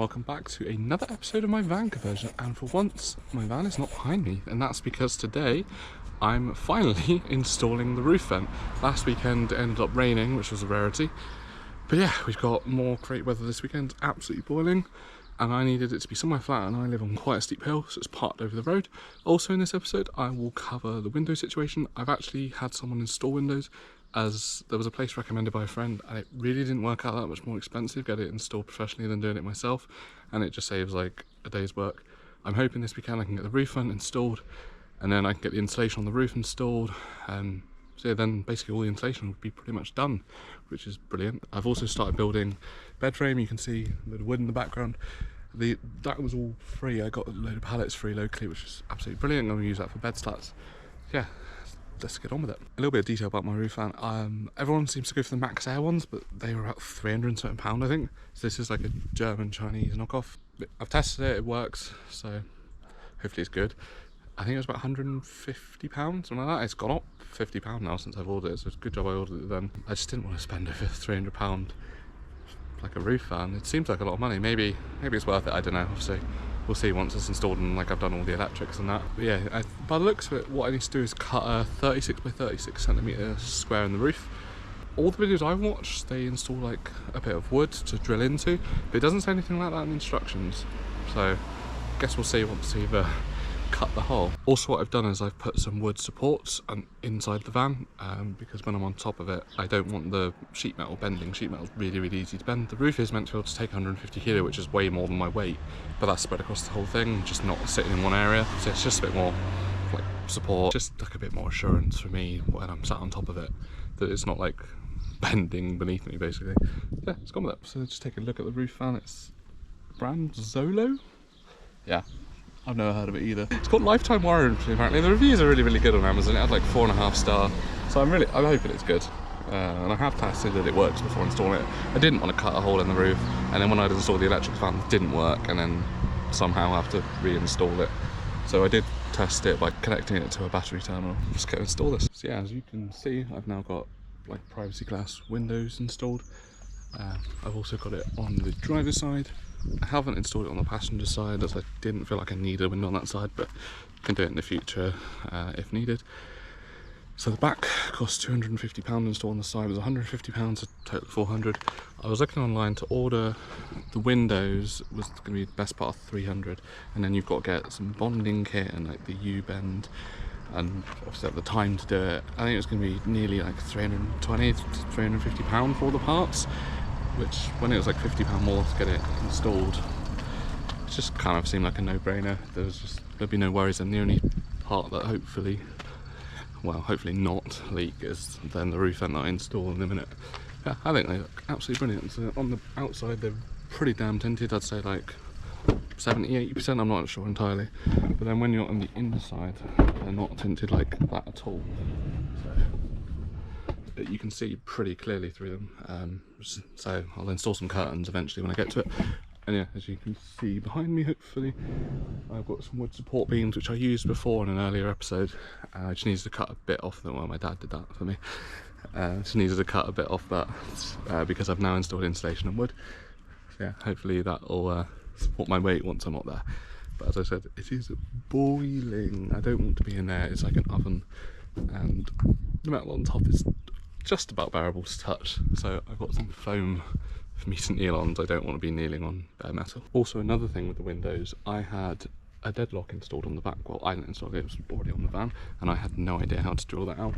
Welcome back to another episode of my van conversion, and for once my van is not behind me, and that's because today I'm finally installing the roof vent. Last weekend it ended up raining, which was a rarity, but yeah, we've got more great weather this weekend, absolutely boiling, and I needed it to be somewhere flat, and I live on quite a steep hill, so it's parked over the road. Also in this episode I will cover the window situation. I've actually had someone install windows, as there was a place recommended by a friend and it really didn't work out that much more expensive get it installed professionally than doing it myself, and it just saves like a day's work. I'm hoping this weekend I can get the roof vent installed, and then I can get the insulation on the roof installed, so yeah, then basically all the insulation will be pretty much done, which is brilliant. I've also started building bed frame. You can see the wood in the background. That was all free. I got a load of pallets free locally, which is absolutely brilliant. I'm going to use that for bed slats. Yeah, let's get on with it. A little bit of detail about my roof fan. Everyone seems to go for the Max Air ones, but they were about £300 and something, I think. So this is like a German Chinese knockoff. I've tested it, it works, so hopefully it's good. I think it was about £150, something like that. It's gone up £50 now since I've ordered it, so it's a good job I ordered it then. I just didn't want to spend over £300 like a roof fan. It seems like a lot of money. Maybe it's worth it, I don't know, obviously. We'll see once it's installed and like I've done all the electrics and that. But yeah, by the looks of it, what I need to do is cut a 36 by 36 centimetre square in the roof. All the videos I've watched, they install like a bit of wood to drill into, but it doesn't say anything like that in the instructions. So I guess we'll see once we've cut the hole. Also what I've done is I've put some wood supports inside the van, because when I'm on top of it I don't want the sheet metal bending. Sheet metal's really easy to bend. The roof is meant to be able to take 150 kilo, which is way more than my weight, but that's spread across the whole thing, just not sitting in one area, so it's just a bit more like support, just like a bit more assurance for me when I'm sat on top of it, that it's not like bending beneath me basically. Yeah, it's gone with it. So just take a look at the roof fan. It's brand Zolo. Yeah, I've never heard of it either. It's got lifetime warranty apparently. The reviews are really good on Amazon. It had like 4.5 star, so I'm hoping it's good. And I have tested that it works before installing it. I didn't want to cut a hole in the roof, and then when I'd installed the electric fan it didn't work, and then somehow have to reinstall it. So I did test it by connecting it to a battery terminal. Just go install this. So yeah, as you can see, I've now got like privacy glass windows installed. I've also got it on the driver's side. I haven't installed it on the passenger side as I didn't feel like I needed a window on that side, but I can do it in the future if needed. So the back cost £250 to install, on the side was £150, a total of £400. I was looking online to order the windows, was going to be the best part of £300, and then you've got to get some bonding kit and like the U-bend, and obviously at the time to do it, I think it was going to be nearly like £320 to £350 for all the parts, which when it was like £50 more to get it installed, it just kind of seemed like a no-brainer. There'd be no worries, and the only part that hopefully not leak is then the roof vent that I install in a minute. Yeah, I think they look absolutely brilliant. So on the outside they're pretty damn tinted, I'd say like 70-80%, I'm not sure entirely, but then when you're on the inside they're not tinted like that at all, so you can see pretty clearly through them. So I'll install some curtains eventually when I get to it. And yeah, as you can see behind me, hopefully I've got some wood support beams which I used before in an earlier episode. I just needed to cut a bit off them. Well, my dad did that for me. Just needed to cut a bit off that because I've now installed insulation and wood. So yeah, hopefully that will support my weight once I'm up there. But as I said, it is boiling. I don't want to be in there. It's like an oven, and the metal on top is just about bearable to touch. So I've got some foam for me to kneel on, so I don't want to be kneeling on bare metal. Also, another thing with the windows, I had a deadlock installed on the back. Well, I didn't install it, it was already on the van, and I had no idea how to drill that out.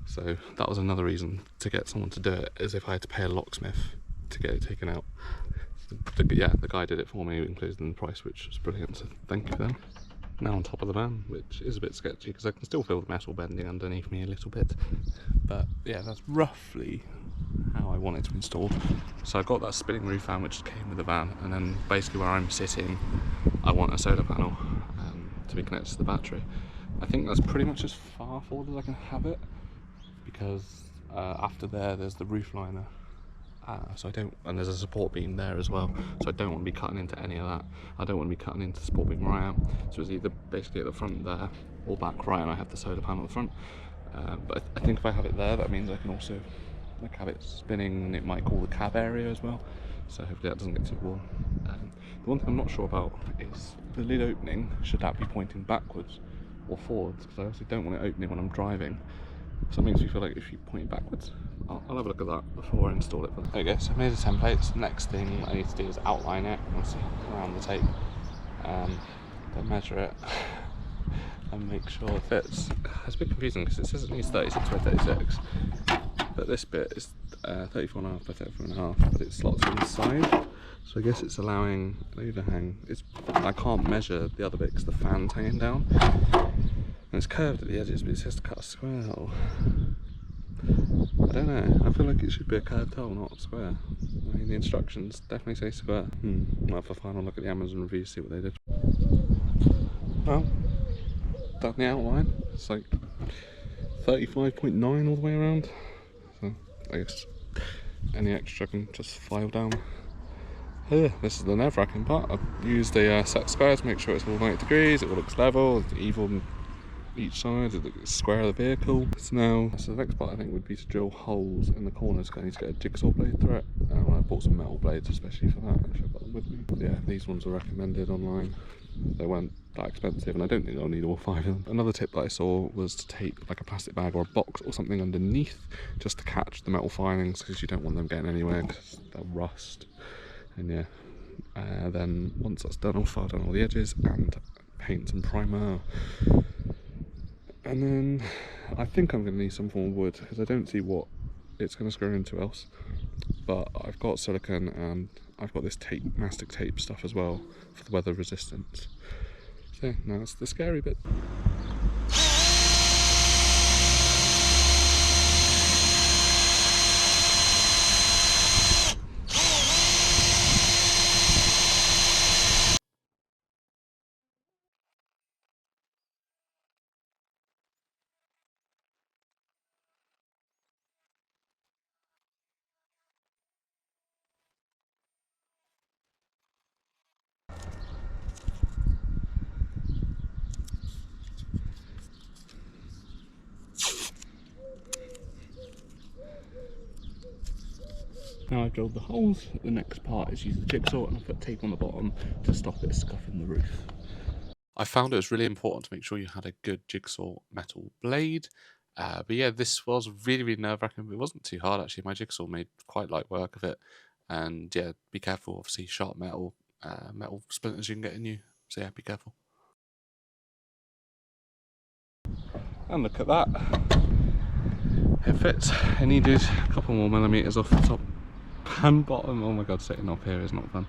So that was another reason to get someone to do it, as if I had to pay a locksmith to get it taken out. The guy did it for me, included in the price, which was brilliant, so thank you for them. Now on top of the van, which is a bit sketchy because I can still feel the metal bending underneath me a little bit, but yeah, that's roughly how I want it to install. So I've got that spinning roof fan which came with the van, and then basically where I'm sitting I want a solar panel to be connected to the battery. I think that's pretty much as far forward as I can have it, because after there's the roof liner, so I don't, and there's a support beam there as well, so I don't want to be cutting into any of that. I don't want to be cutting into the support beam where I am, so it's either basically at the front there or back right, and I have the solar panel at the front. But I think if I have it there, that means I can also the cab it's spinning, and it might cool the cab area as well, so hopefully that doesn't get too warm. The one thing I'm not sure about is the lid opening. Should that be pointing backwards or forwards? Because I obviously don't want it opening when I'm driving, so it makes me feel like if you point it backwards. I'll have a look at that before I install it. There you go, so I made a template. So the next thing I need to do is outline it, obviously around the tape, then measure it and make sure it fits. It's a bit confusing because it says it needs 36 by 36, but this bit is 34.5 by 34.5, but it slots inside. So I guess it's allowing an overhang. I can't measure the other bit because the fan's hanging down. And it's curved at the edges, but it says to cut a square hole. I don't know, I feel like it should be a curved hole, not square. I mean, the instructions definitely say square. I'll have a final look at the Amazon review, see what they did. Well, done the outline. It's like 35.9 all the way around. So I guess any extra I can just file down. Here, this is the nerve-wracking part. I've used a set square to make sure it's all 90 degrees, it all looks level, it's even each side, it looks square of the vehicle. So the next part I think would be to drill holes in the corners, because I need to get a jigsaw blade through it. I bought some metal blades especially for that, actually I've got them with me. But yeah, these ones are recommended online. They weren't that expensive, and I don't think I'll need all 5 of them. Another tip that I saw was to tape like a plastic bag or a box or something underneath, just to catch the metal filings, because you don't want them getting anywhere because they'll rust. And yeah, then once that's done, I'll file down all the edges and paint some primer. And then I think I'm going to need some form of wood, because I don't see what it's going to screw into else. But I've got silicone, and I've got this tape, mastic tape stuff as well for the weather resistance. So yeah, now it's the scary bit. Now I've drilled the holes, the next part is use the jigsaw, and I've put tape on the bottom to stop it scuffing the roof. I found it was really important to make sure you had a good jigsaw metal blade. But yeah, this was really nerve-wracking, but it wasn't too hard actually. My jigsaw made quite light work of it. And yeah, be careful, obviously sharp metal, metal splinters you can get in you. So yeah, be careful. And look at that. It fits. I needed a couple more millimeters off the top and bottom. Oh my god, sitting up here is not fun.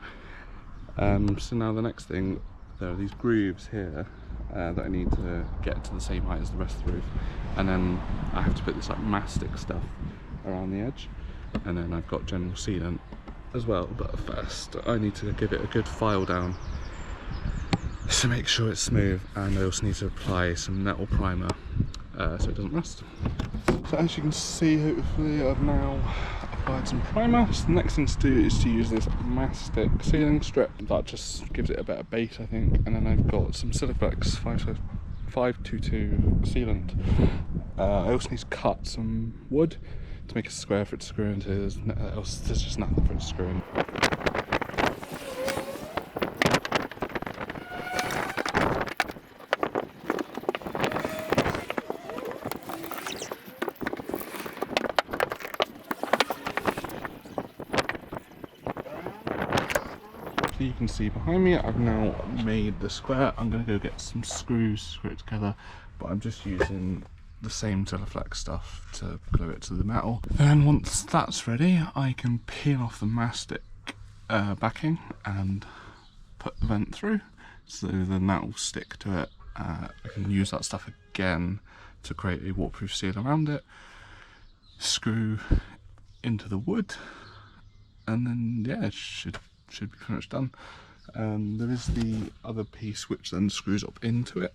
So now the next thing, there are these grooves here that I need to get to the same height as the rest of the roof, and then I have to put this like mastic stuff around the edge, and then I've got general sealant as well. But first I need to give it a good file down to make sure it's smooth, and I also need to apply some metal primer so it doesn't rust. So as you can see, hopefully I've now applied some primer. So the next thing to do is to use this mastic sealing strip. That just gives it a better bait, I think. And then I've got some Siliflex 522 sealant. I also need to cut some wood to make a square for it to screw into. There's just nothing for it to screw in. You can see behind me I've now made the square. I'm going to go get some screws, screw it together, but I'm just using the same Siliflex stuff to glue it to the metal. And once that's ready, I can peel off the mastic backing and put the vent through, so then that will stick to it. I can use that stuff again to create a waterproof seal around it, screw into the wood, and then yeah, it should be pretty much done. There is the other piece which then screws up into it,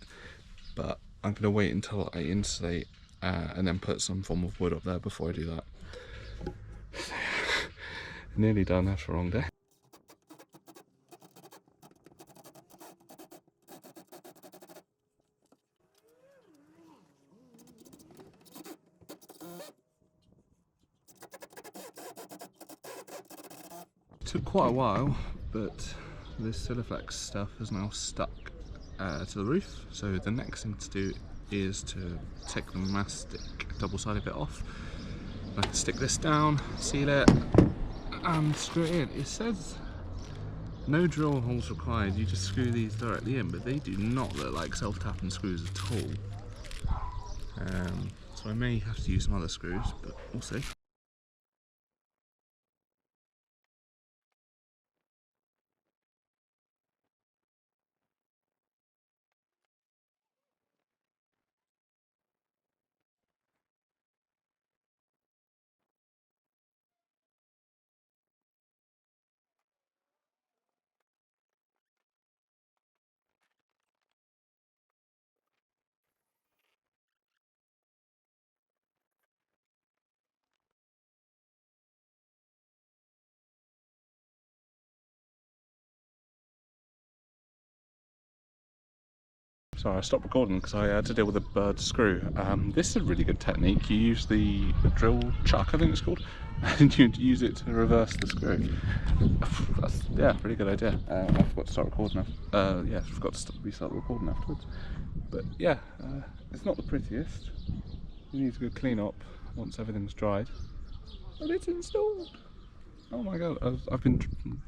but I'm going to wait until I insulate and then put some form of wood up there before I do that. Nearly done after a long day. Took quite a while, but this Siliflex stuff is now stuck to the roof, so the next thing to do is to take the mastic double-sided bit off. I can stick this down, seal it, and screw it in. It says no drill holes required, you just screw these directly in, but they do not look like self-tapping screws at all. So I may have to use some other screws, but we'll see. Sorry, I stopped recording because I had to deal with a bird screw. This is a really good technique. You use the drill chuck, I think it's called, and you use it to reverse the screw. That's, yeah, pretty good idea. I forgot to start recording. Yeah, I forgot to restart the recording afterwards. But yeah, it's not the prettiest. It needs a good clean up once everything's dried. But it's installed. Oh my god, I've been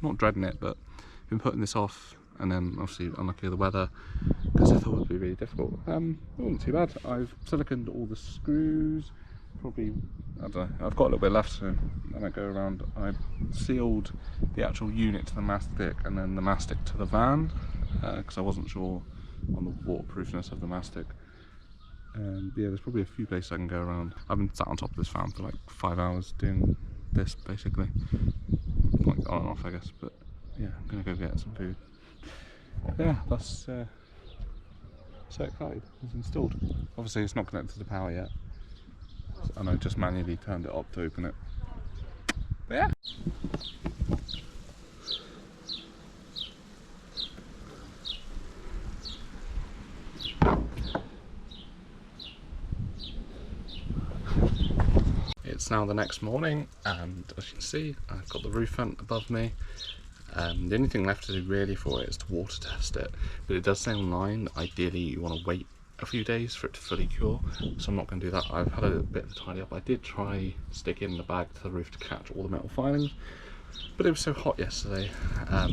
not dreading it, but been putting this off. And then obviously unlucky with the weather, because I thought it would be really difficult. It wasn't too bad. I've siliconed all the screws, probably, I don't know, I've got a little bit left, so I might go around. I sealed the actual unit to the mastic and then the mastic to the van, because I wasn't sure on the waterproofness of the mastic. And yeah, there's probably a few places I can go around. I've been sat on top of this van for like 5 hours doing this, basically. Like on and off, I guess, but yeah, I'm gonna go get some food. Yeah, that's so excited. It's installed. Obviously it's not connected to the power yet, and I just manually turned it up to open it. But yeah. It's now the next morning, and as you can see, I've got the roof vent above me. The only thing left to do really for it is to water test it, but it does say online that ideally you want to wait a few days for it to fully cure, so I'm not going to do that. I've had a bit of a tidy up. I did try sticking the bag to the roof to catch all the metal filings, but it was so hot yesterday,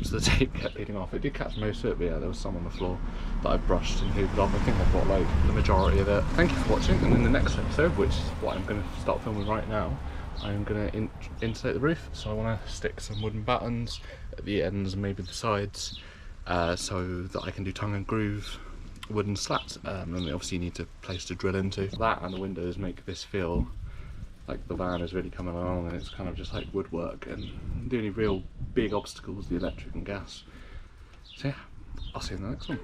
so the tape kept peeling off. It did catch most of it, but yeah, there was some on the floor that I brushed and hoovered off. I think I've got like the majority of it. Thank you for watching, and in the next episode, which is what I'm going to start filming right now, I'm going to insulate the roof, so I want to stick some wooden battens at the ends and maybe the sides, so that I can do tongue and groove wooden slats, and they obviously need a place to drill into. That and the windows make this feel like the van is really coming along, and it's kind of just like woodwork, and the only real big obstacle is the electric and gas. So yeah, I'll see you in the next one.